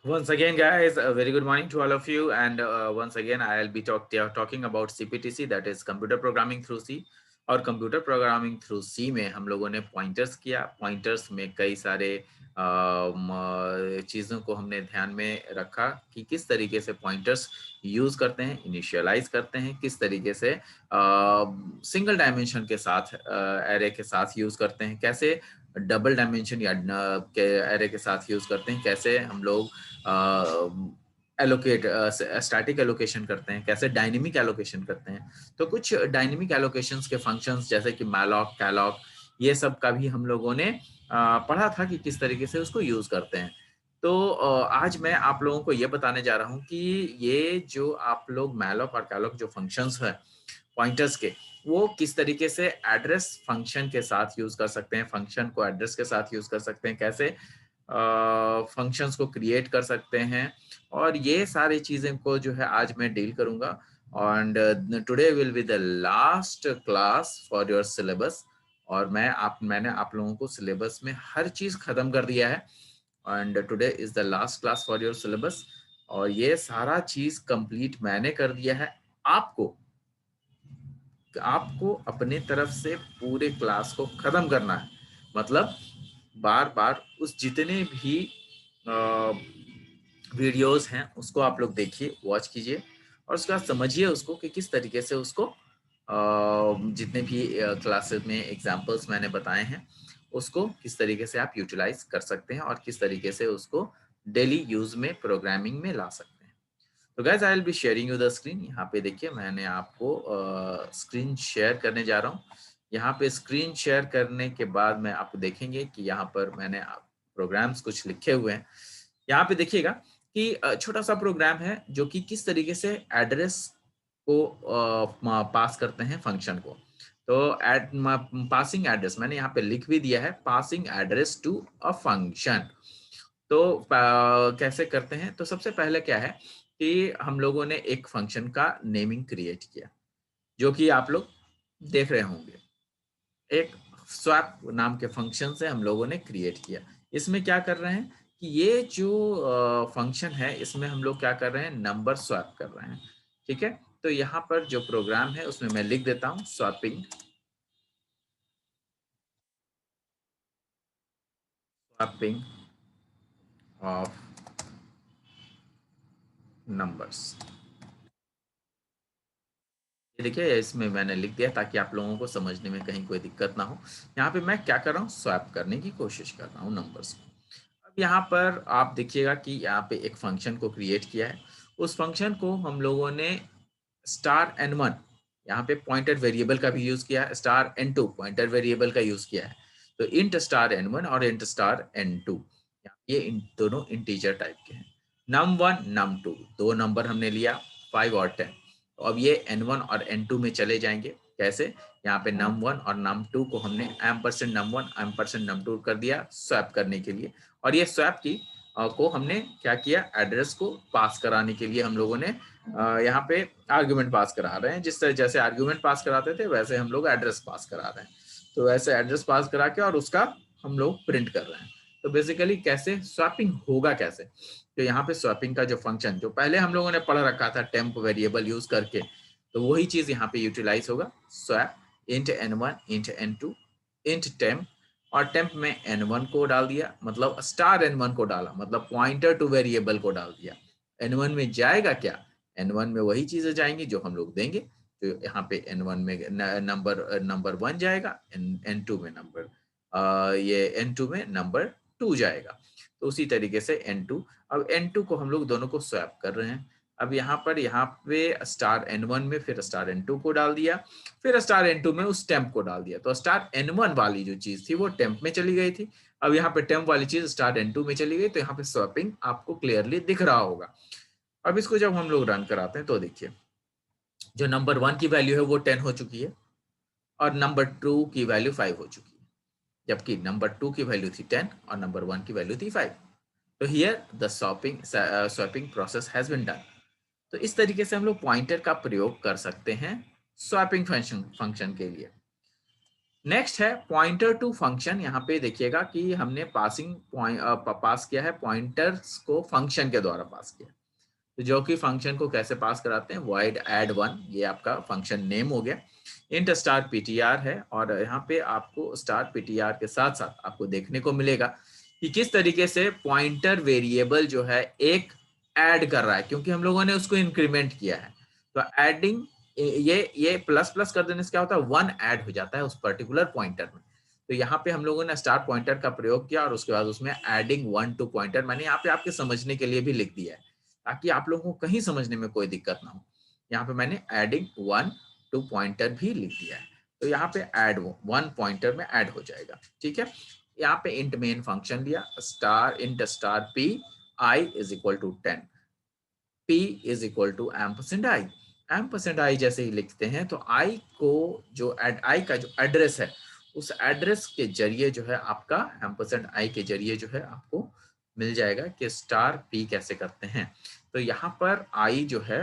Once again, guys, a very good morning to all of you. And once again, I'll be talking about CPTC, that is Computer Programming through C. और computer programming through C में हम लोगों ने pointers किया। Pointers में कई सारे चीज़ों को हमने ध्यान में रखा कि किस तरीके से पॉइंटर्स यूज़ करते हैं, इनिशियलाइज करते हैं, किस तरीके से सिंगल डायमेंशन के साथ एरे के साथ यूज़ करते हैं, कैसे डबल डायमेंशन या के एरे के साथ यूज़ करते हैं, कैसे हम लोग एलोकेट स्टैटिक एलोकेशन करते हैं, कैसे डायनेमिक एलोकेशन करते हैं। तो कुछ डायनेमिक एलोकेशंस के फंक्शंस जैसे कि मैलॉक, कैलॉक, ये सब का भी हम लोगों ने पढ़ा था कि किस तरीके से उसको यूज करते हैं। तो आज मैं आप लोगों को ये बताने जा रहा हूँ कि ये जो आप लोग मैलॉक और कैलॉक जो फंक्शंस है पॉइंटर्स के, वो किस तरीके से एड्रेस फंक्शन के साथ यूज कर सकते हैं, फंक्शन को एड्रेस के साथ यूज कर सकते हैं, कैसे फंक्शंस को क्रिएट कर सकते हैं, और ये सारी चीजें को जो है आज मैं डील करूंगा। And today will be the last class for your syllabus. और मैंने आप लोगों को सिलेबस में हर चीज खत्म कर दिया है। And today is the last class for your syllabus. और ये सारा चीज कंप्लीट मैंने कर दिया है। आपको आपको अपने तरफ से पूरे क्लास को खत्म करना है। मतलब बार बार उस जितने भी वीडियोस हैं उसको आप लोग देखिए, वॉच कीजिए, और उसके बाद समझिए उसको कि किस तरीके से उसको जितने भी क्लासेस में एग्जांपल्स मैंने बताए हैं उसको किस तरीके से आप यूटिलाइज कर सकते हैं और किस तरीके से उसको डेली यूज में प्रोग्रामिंग में ला सकते हैं। तो guys I will be sharing you the screen. यहाँ पे देखिए मैंने आपको स्क्रीन शेयर करने जा रहा हूँ। यहाँ पे स्क्रीन शेयर करने के बाद मैं आपको देखेंगे कि यहाँ पर मैंने प्रोग्राम्स कुछ लिखे हुए हैं। यहाँ पे देखिएगा कि छोटा सा प्रोग्राम है जो कि किस तरीके से एड्रेस को पास करते हैं फंक्शन को। तो पासिंग एड्रेस मैंने यहाँ पे लिख भी दिया है, passing address to a function. तो कैसे करते हैं? तो सबसे पहले क्या है कि हम लोगों ने एक फंक्शन का नेमिंग क्रिएट किया जो कि आप लोग देख रहे होंगे। एक स्वैप नाम के फंक्शन से हम लोगों ने क्रिएट किया। इसमें क्या कर रहे हैं कि ये जो फंक्शन है इसमें हम लोग क्या कर रहे हैं, नंबर स्वैप कर रहे हैं। ठीक है, तो यहाँ पर जो प्रोग्राम है उसमें मैं लिख देता हूँ स्वैपिंग स्वैपिंग ऑफ नंबर्स। ये देखिए इसमें मैंने लिख दिया ताकि आप लोगों को समझने में कहीं कोई दिक्कत ना हो। यहाँ पे मैं क्या कर रहा हूँ, स्वैप करने की कोशिश कर रहा हूँ नंबर्स को। अब यहाँ पर आप देखिएगा कि यहाँ पे एक फंक्शन को क्रिएट किया है। उस फंक्शन को हम लोगों ने स्टार एन वन, यहाँ पे पॉइंटर वेरिएबल का भी यूज किया है, star N two pointer variable का यूज किया है। तो इंट स्टार एन वन और इंट स्टार एन टू, ये दोनों इंटीजर टाइप के हैं। नम वन नम टू दो नंबर हमने लिया, 5 और 10। तो अब ये n1 और n2 में चले जाएंगे। कैसे? यहाँ पे num1 और num2 को हमने %num1 %num2 कर दिया स्वैप करने के लिए। और ये स्वैप की को हमने क्या किया, एड्रेस को पास कराने के लिए हम लोगों ने यहाँ पे आर्ग्यूमेंट पास करा रहे हैं। जिस तरह जैसे आर्ग्यूमेंट पास कराते थे वैसे हम लोग एड्रेस पास करा रहे हैं। तो वैसे एड्रेस पास करा के और उसका हम लोग प्रिंट कर रहे हैं। तो बेसिकली कैसे स्वैपिंग होगा कैसे, तो यहाँ पे स्वैपिंग का जो फंक्शन जो पहले हम लोगों ने पढ़ रखा था टेम्प वेरिएबल यूज करके, तो वही चीज यहाँ पे यूटिलाइज होगा। Swap int n1 int n2 int temp, और टेम्प में n1 को डाल दिया, मतलब स्टार n1 को डाला, मतलब पॉइंटर टू वेरिएबल को डाल दिया। n1 में जाएगा क्या, n1 में वही चीजें जाएंगी जो हम लोग देंगे। तो यहाँ पे n1 में नंबर 1 जाएगा, n2 में ये n2 में नंबर 2 जाएगा। तो उसी तरीके से n2, अब n2 को हम लोग दोनों को स्वैप कर रहे हैं। अब यहाँ पे स्टार n1 में फिर स्टार n2 को डाल दिया, फिर स्टार n2 में उस टेम्प को डाल दिया। तो स्टार n1 वाली जो चीज थी वो टेम्प में चली गई थी। अब यहाँ पे टेम्प वाली चीज स्टार n2 में चली गई, तो यहाँ पे स्वैपिंग आपको क्लियरली दिख रहा होगा। अब इसको जब हम लोग रन कराते हैं तो देखिए जो नंबर 1 की वैल्यू है वो 10 हो चुकी है और नंबर 2 की वैल्यू 5 हो चुकी है, जबकि नंबर 2 की वैल्यू थी 10 और नंबर 1 की वैल्यू थी 5। तो here the swapping process has been done. तो इस तरीके से हम लोग पॉइंटर का प्रयोग कर सकते हैं स्वैपिंग फंक्शन के लिए। नेक्स्ट है पॉइंटर टू फंक्शन। यहाँ पे देखिएगा कि हमने पास किया है पॉइंटर्स को फंक्शन के द्वारा पास किया। तो जो कि फंक्शन को कैसे पास कराते हैं, void add1, ये आपका फंक्शन नेम हो गया। इंट स्टार ptr है और यहाँ पे आपको स्टार ptr के साथ साथ आपको देखने को मिलेगा कि किस तरीके से पॉइंटर वेरिएबल जो है एक ऐड कर रहा है, क्योंकि हम लोगों ने उसको इंक्रीमेंट किया है। तो एडिंग ये प्लस प्लस कर देने से क्या होता है, 1 ऐड हो जाता है उस पर्टिकुलर पॉइंटर में। तो यहाँ पे हम लोगों ने स्टार पॉइंटर का प्रयोग किया और उसके बाद उसमें एडिंग 1 टू पॉइंटर मैंने यहाँ पे आपके समझने के लिए भी लिख दिया है, ताकि आप लोगों को कहीं समझने में कोई दिक्कत ना हो। यहाँ पे मैंने एडिंग 1 टू पॉइंटर भी लिख दिया है। तो यहाँ पे ऐड 1 पॉइंटर में ऐड हो जाएगा, ठीक है। यहाँ पे इंट मेन फंक्शन दिया, star int star P I is equal to 10, P is equal to ampersand I. Ampersand I जैसे ही लिखते हैं तो आई को जो आई का जो एड्रेस है, उस एड्रेस के जरिए जो है आपका एम्परसेंड आई के जरिए जो है आपको मिल जाएगा कि स्टार पी कैसे करते हैं। तो यहाँ पर आई जो है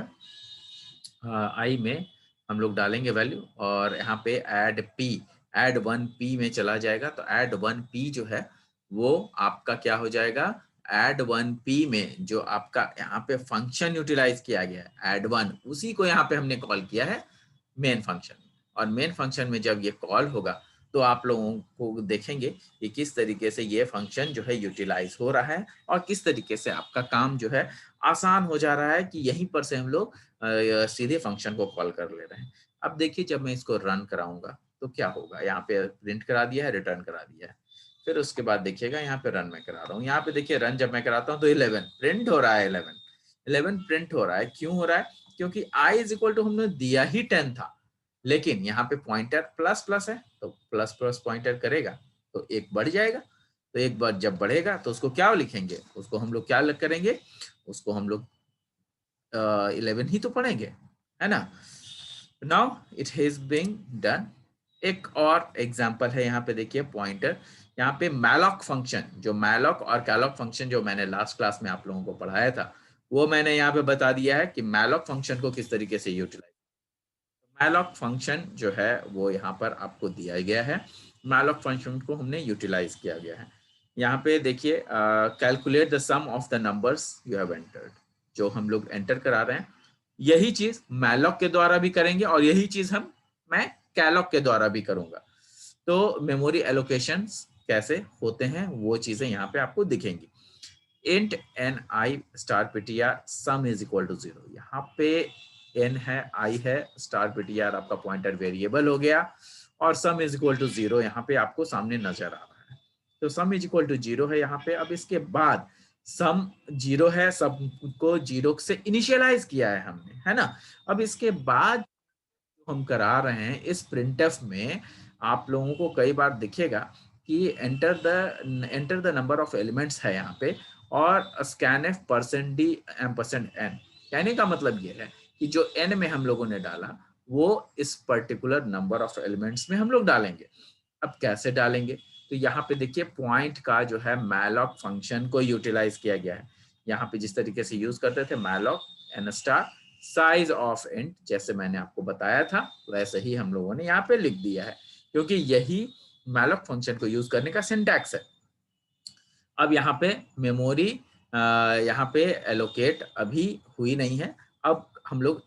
आई में हम लोग डालेंगे वैल्यू और यहाँ पे ऐड 1 पी में चला जाएगा। तो ऐड 1 पी जो है वो आपका क्या हो जाएगा, ऐड 1 पी में जो आपका यहाँ पे फंक्शन यूटिलाइज किया गया है ऐड 1, उसी को यहाँ पे हमने कॉल किया है मेन फंक्शन। और मेन फंक्शन में जब ये कॉल होगा तो आप लोगों को देखेंगे कि किस तरीके से ये फंक्शन जो है यूटिलाइज हो रहा है और किस तरीके से आपका काम जो है आसान हो जा रहा है कि यहीं पर से हम लोग सीधे फंक्शन को कॉल कर ले रहे हैं। अब देखिए जब मैं इसको रन कराऊंगा तो क्या होगा, यहाँ पे प्रिंट करा दिया है, रिटर्न करा दिया है। फिर उसके बाद देखिएगा यहाँ पे रन मैं करा रहा हूँ, यहाँ पे देखिए रन जब मैं कराता हूँ तो 11 प्रिंट हो रहा है। 11 प्रिंट हो रहा है, क्यों हो रहा है, क्योंकि i इज इक्वल टू हमने दिया ही 10 था, लेकिन यहाँ पे पॉइंटर प्लस प्लस है तो प्लस प्लस पॉइंटर करेगा तो एक बढ़ जाएगा। तो एक बार जब बढ़ेगा तो उसको क्या लिखेंगे, उसको हम लोग क्या करेंगे, उसको हम लोग 11 ही तो पढ़ेंगे, है ना। Now it has been done. एक और एग्जांपल है यहाँ पे देखिए पॉइंटर, यहाँ पे मैलॉक फंक्शन, जो मैलॉक और कैलॉक फंक्शन जो मैंने लास्ट क्लास में आप लोगों को पढ़ाया था, वो मैंने यहाँ पे बता दिया है कि मैलॉक फंक्शन को किस तरीके से यूटिलाइज। मैलॉक फंक्शन जो है वो यहाँ पर आपको दिया गया है, मैलॉक फंक्शन को हमने यूटिलाइज किया गया है। यहाँ पे देखिए calculate the sum of the numbers you have entered, जो हम लोग एंटर करा रहे हैं यही चीज मैलॉक के द्वारा भी करेंगे और यही चीज मैं कैलॉक के द्वारा भी करूंगा। तो मेमोरी एलोकेशन कैसे होते हैं वो चीजें यहाँ पे आपको दिखेंगी। Int N I star ptr sum is equal to 0, यहाँ पे n है, i है, स्टार ptr आपका पॉइंटर वेरिएबल हो गया और सम इज इक्वल टू 0 यहाँ पे आपको सामने नजर आ रहा है। तो सम इज इक्वल टू 0 है यहाँ पे। अब इसके बाद सम 0 है, सब को 0 से इनिशियलाइज किया है हमने, है ना। अब इसके बाद हम करा रहे हैं इस प्रिंटफ में, आप लोगों को कई बार दिखेगा कि enter the number of elements है यहाँ पे और scanf percent D ampersand N. कहने का मतलब ये है कि जो एन में हम लोगों ने डाला वो इस पर्टिकुलर नंबर ऑफ एलिमेंट्स में हम लोग डालेंगे। अब कैसे डालेंगे, तो यहाँ पे देखिए पॉइंट का जो है मैलॉक फंक्शन को यूटिलाइज किया गया है। यहाँ पे जिस तरीके से यूज करते थे malloc N star size of int, जैसे मैंने आपको बताया था वैसे ही हम लोगों ने यहाँ पे लिख दिया है, क्योंकि यही मैलॉक फंक्शन को यूज करने का सिंटैक्स है। अब यहाँ पे मेमोरी यहाँ पे एलोकेट अभी हुई नहीं है। अब हम लोग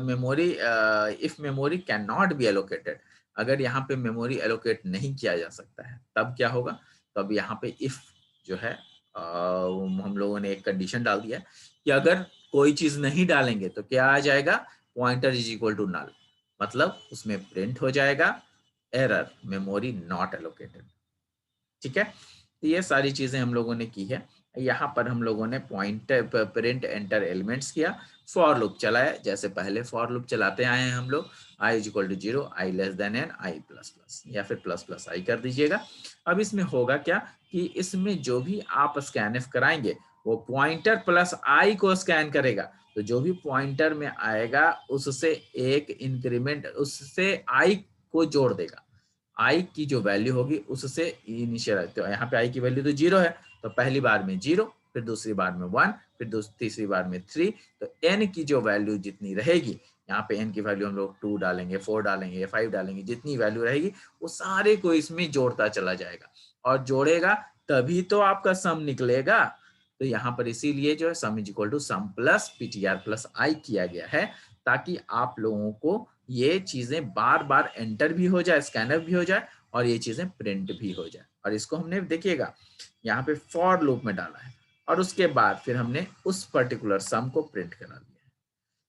memory if memory can not be allocated, अगर यहाँ पे मेमोरी एलोकेट नहीं किया जा सकता है तब क्या होगा, तो अब यहाँ पे इफ जो है हम लोगों ने एक कंडीशन डाल दिया है कि अगर कोई चीज नहीं डालेंगे तो क्या आ जाएगा, pointer is equal to null, मतलब उसमें प्रिंट हो जाएगा एरर मेमोरी नॉट एलोकेटेड। ठीक है, तो ये सारी चीजें हम लोगों ने की है। यहाँ पर हम लोगों ने पॉइंटर प्रिंट एंटर एलिमेंट्स किया, फॉर लूप चलाया, जैसे पहले फॉर लूप चलाते आए हैं हम लोग, i is equal to 0, i less than N, i plus plus या फिर प्लस प्लस i कर दीजिएगा। अब इसमें होगा क्या कि इसमें जो भी आप स्कैनफ कराएंगे वो पॉइंटर प्लस i को स्कैन करेगा, तो जो भी पॉइंटर में आएगा उससे एक इंक्रीमेंट, उससे i को जोड़ देगा। आई की जो वैल्यू होगी उससे इनिशियल, तो यहाँ पे आई की वैल्यू तो 0 है, तो पहली बार में 0, फिर दूसरी बार में 1, फिर तीसरी बार में 3, तो एन की जो वैल्यू जितनी रहेगी यहाँ पे n की वैल्यू हम लोग 2 डालेंगे, 4 डालेंगे या 5 डालेंगे, जितनी वैल्यू रहेगी वो सारे को इसमें जोड़ता चला जाएगा और जोड़ेगा तभी तो आपका सम निकलेगा। तो यहाँ पर इसीलिए जो है sum is equal to sum plus ptr plus i किया गया है, ताकि आप लोगों को ये चीजें बार बार एंटर भी हो जाए, स्कैनर भी हो जाए और ये चीजें प्रिंट भी हो जाए। और इसको हमने देखिएगा यहाँ पे फॉर लूप में डाला है और उसके बाद फिर हमने उस पर्टिकुलर सम को प्रिंट करा दिया है।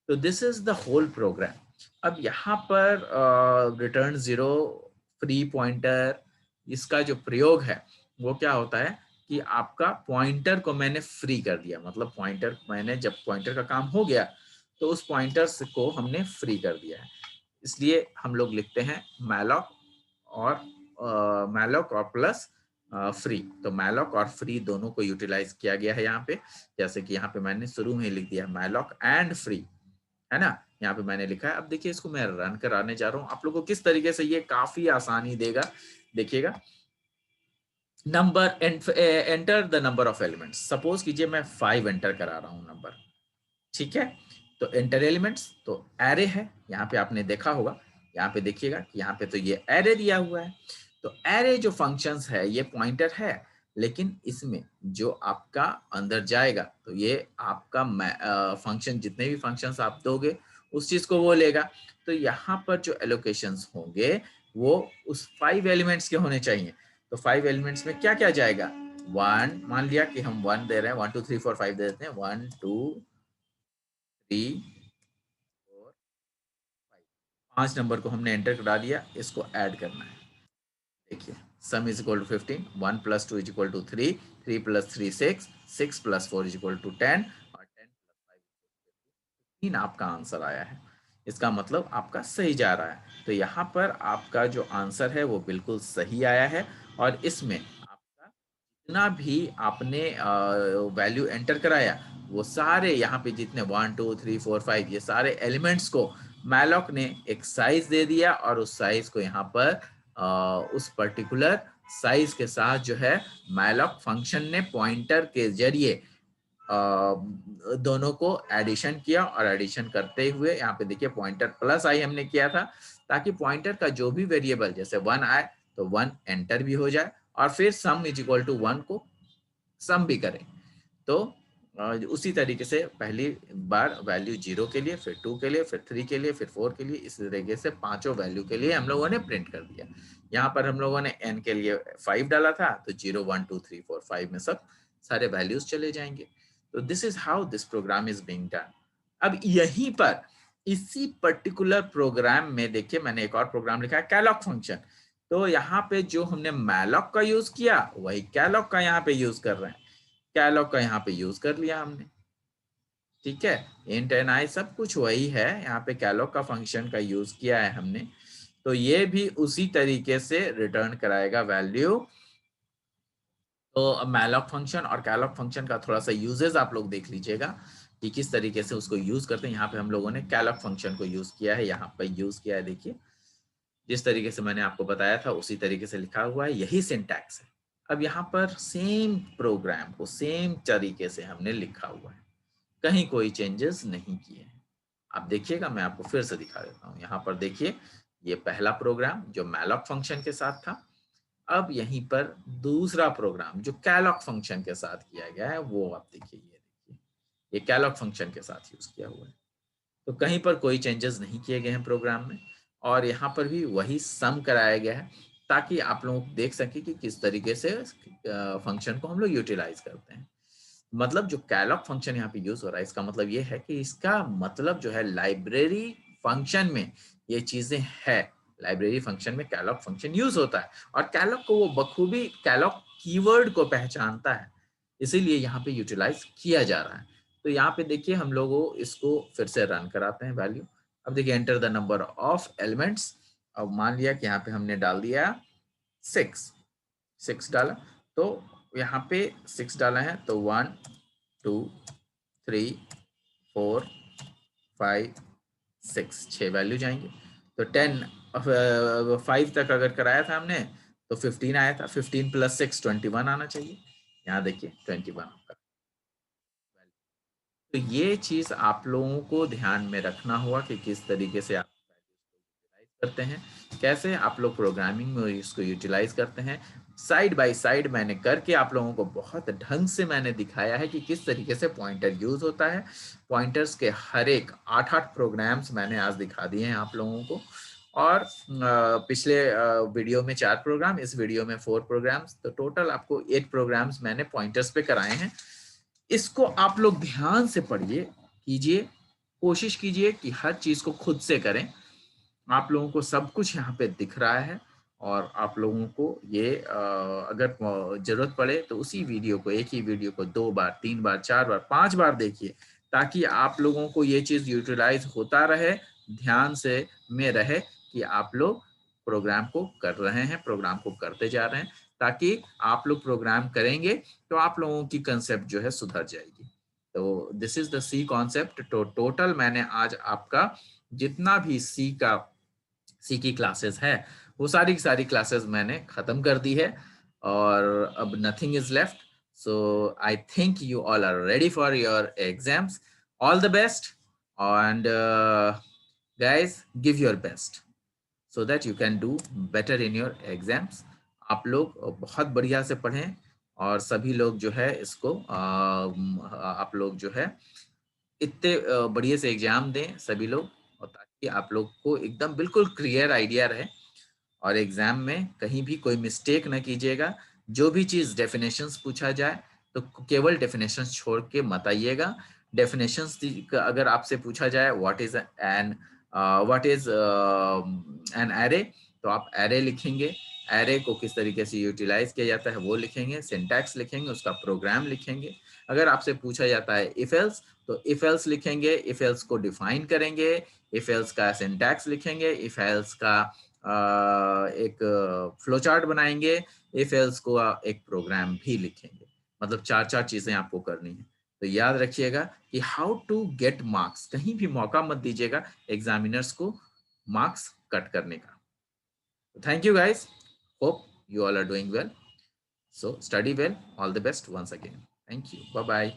तो this is the whole program. अब यहाँ पर रिटर्न जीरो, फ्री पॉइंटर, इसका जो प्रयोग है वो क्या होता है कि आपका पॉइंटर को मैंने फ्री कर दिया, मतलब पॉइंटर मैंने जब पॉइंटर का काम हो गया तो उस पॉइंटर्स को हमने फ्री कर दिया है। इसलिए हम लोग लिखते हैं मैलॉक और प्लस फ्री। तो मैलॉक और फ्री दोनों को यूटिलाइज किया गया है यहाँ पे, जैसे कि यहाँ पे मैंने शुरू में ही लिख दिया मैलॉक एंड फ्री, है ना, यहाँ पे मैंने लिखा है। अब देखिए इसको मैं रन कराने जा रहा हूँ, आप लोगों को किस तरीके से ये काफी आसानी देगा। देखिएगा number enter the number of elements, suppose कीजिए मैं 5 एंटर करा रहा हूँ नंबर, ठीक है। तो एंटर एलिमेंट्स तो एरे है, यहाँ पे आपने देखा होगा, यहाँ पे देखिएगा कि यहाँ पे तो ये एरे दिया हुआ है। तो एरे जो फंक्शंस है ये पॉइंटर है, लेकिन इसमें जो आपका अंदर जाएगा तो ये आपका फंक्शन, जितने भी फंक्शंस आप दोगे उस चीज को वो लेगा। तो यहाँ पर जो एलोकेशंस होंगे वो उस 5 एलिमेंट्स के होने चाहिए। तो 5 एलिमेंट्स में क्या क्या जाएगा, 1, मान लिया कि हम 1 दे रहे हैं, 1 2 3 4 5 दे देते हैं, 1 2 3 4 5 नंबर को हमने एंटर करा दिया, इसको ऐड करना है। देखिए sum is equal to 15, 1 plus 2 is equal to 3, 3 plus 3 6, 6 plus 4 is equal to 10 और 10 प्लस 5 15 आपका आंसर आया है। इसका मतलब आपका सही जा रहा है। तो यहाँ पर आपका जो आंसर है वो बिल्कुल सही आया है और इसमें आपका जितना भी आपने वैल्यू एंटर कराया वो सारे यहाँ पे जितने 1 2 3 4 5 ये सारे एलिमेंट्स को मैलॉक ने एक साइज दे दिया और उस साइज को यहाँ पर उस पर्टिकुलर साइज के साथ जो है मैलॉक फंक्शन ने पॉइंटर के जरिए दोनों को एडिशन किया और एडिशन करते हुए यहाँ पे देखिए पॉइंटर प्लस आई हमने किया था, ताकि पॉइंटर का जो भी वेरिएबल जैसे 1 आए तो 1 एंटर भी हो जाए और फिर सम इज इक्वल टू 1 को सम भी करें। तो उसी तरीके से पहली बार वैल्यू 0 के लिए, फिर 2 के लिए, फिर 3 के लिए, फिर 4 के लिए, इस तरीके से पांचों वैल्यू के लिए हम लोगों ने प्रिंट कर दिया। यहाँ पर हम लोगों ने n के लिए 5 डाला था तो 0 1 2 3 4 5 में सब सारे वैल्यूज चले जाएंगे। तो this is how this program is being done. अब यहीं पर इसी पर्टिकुलर प्रोग्राम में देखिए मैंने एक और प्रोग्राम लिखा है कैलॉक फंक्शन। तो यहाँ पे जो हमने मैलॉक का यूज किया वही कैलॉक का यहाँ पे यूज कर रहे हैं। कैलॉक का यहाँ पे यूज कर लिया हमने, ठीक है। इंट एंड आई सब कुछ वही है, यहाँ पे कैलॉक का फंक्शन का यूज किया है हमने। तो ये भी उसी तरीके से रिटर्न कराएगा वैल्यू। तो अब मैलॉक फंक्शन और कैलॉक फंक्शन का थोड़ा सा यूजेस आप लोग देख लीजिएगा कि किस तरीके से उसको यूज करते हैं। यहाँ पे हम लोगों ने कैलॉक फंक्शन को यूज किया है, यहाँ पे यूज किया है, देखिए जिस तरीके से मैंने आपको बताया था उसी तरीके से लिखा हुआ है, यही सिंटैक्स है। अब यहाँ पर सेम प्रोग्राम को सेम तरीके से हमने लिखा हुआ है, कहीं कोई चेंजेस नहीं किए हैं। आप देखिएगा, मैं आपको फिर से दिखा देता हूँ। यहाँ पर देखिए ये पहला प्रोग्राम जो मैलॉक फंक्शन के साथ था, अब यहीं पर दूसरा प्रोग्राम जो कैलॉक फंक्शन के साथ किया गया है वो आप देखिए, ये देखिए ये कैलॉक फंक्शन के साथ यूज किया हुआ है। तो कहीं पर कोई चेंजेस नहीं किए गए हैं प्रोग्राम में और यहाँ पर भी वही सम कराया गया है, ताकि आप लोग देख सकें कि किस तरीके से फंक्शन को हम लोग यूटिलाइज करते हैं। मतलब जो कैलॉक फंक्शन यहाँ पे यूज हो रहा है इसका मतलब ये है कि इसका मतलब जो है लाइब्रेरी फंक्शन में ये चीजें है, लाइब्रेरी फंक्शन में कैलॉक फंक्शन यूज होता है और कैलॉक को वो बखूबी कैलॉक कीवर्ड को पहचानता है, इसीलिए यहाँ पे यूटिलाइज किया जा रहा है। तो यहाँ पे देखिए हम लोगों इसको फिर से रन कराते हैं वैल्यू। अब देखिए enter the number of elements. अब मान लिया कि यहाँ पे हमने डाल दिया 6 डाला, तो यहाँ पे 6 डाला है तो 1 2 3 4 5 6 6 वैल्यू जाएंगे। तो 5 तक अगर कराया था हमने तो 15 आया था, 15 प्लस 6 21 आना चाहिए। यहाँ देखिए 21 आपका। तो ये चीज़ आप लोगों को ध्यान में रखना होगा कि किस तरीके से आप यूटिलाइज करते हैं, कैसे आप लोग प्रोग्रामिंग में इसको यूटिलाइज करते हैं। साइड बाय साइड मैंने करके आप लोगों को बहुत ढंग से मैंने दिखाया है कि किस तरीके से पॉइंटर यूज होता है। पॉइंटर्स के हर एक 8-8 प्रोग्राम्स मैंने आज दिखा दिए हैं आप लोगों को। और पिछले वीडियो में 4 प्रोग्राम, इस वीडियो में 4 प्रोग्राम्स, तो टोटल आपको 8 प्रोग्राम्स मैंने पॉइंटर्स पे कराए हैं। इसको आप लोग ध्यान से पढ़िए, कीजिए, कोशिश कीजिए कि हर चीज को खुद से करें। आप लोगों को सब कुछ यहाँ पे दिख रहा है और आप लोगों को ये अगर जरूरत पड़े तो उसी वीडियो को, एक ही वीडियो को 2 बार, 3 बार, 4 बार, 5 बार देखिए, ताकि आप लोगों को ये चीज यूटिलाइज होता रहे, ध्यान से में रहे कि आप लोग प्रोग्राम को कर रहे हैं, प्रोग्राम को करते जा रहे हैं, ताकि आप लोग प्रोग्राम करेंगे तो आप लोगों की कंसेप्ट जो है सुधर जाएगी। तो this is the C concept. तो टोटल मैंने आज आपका जितना भी सी की क्लासेस है वो सारी की सारी क्लासेस मैंने खत्म कर दी है और अब nothing is left. So I think you all are ready for your exams. All the best and guys give your best so that you can do better in your exams. आप लोग बहुत बढ़िया से पढ़ें और सभी लोग जो है इसको आप लोग जो है इतने बढ़िया से एग्जाम दें सभी लोग, और ताकि आप लोग को एकदम बिल्कुल क्लियर आइडिया रहे और एग्जाम में कहीं भी कोई मिस्टेक न कीजिएगा। जो भी चीज़ डेफिनेशंस पूछा जाए तो केवल डेफिनेशंस छोड़ के मत आइएगा। डेफिनेशंस अगर आपसे पूछा जाए व्हाट इज एन एरे, तो आप एरे लिखेंगे, एरे को किस तरीके से यूटिलाइज किया जाता है वो लिखेंगे, सिंटैक्स लिखेंगे, उसका प्रोग्राम लिखेंगे। अगर आपसे पूछा जाता है इफ एल्स, तो इफ एल्स लिखेंगे, इफ एल्स को डिफाइन करेंगे, इफ एल्स का सिंटैक्स लिखेंगे, इफ एल्स का एक फ्लो चार्ट बनाएंगे, इफ एल्स को एक प्रोग्राम भी लिखेंगे। मतलब 4-4 चीजें आपको करनी है। तो याद रखिएगा कि हाउ टू गेट मार्क्स, कहीं भी मौका मत दीजिएगा एग्जामिनर्स को मार्क्स कट करने का। Thank you guys, hope you all are doing well, so study well, all the best once again, thank you, bye bye।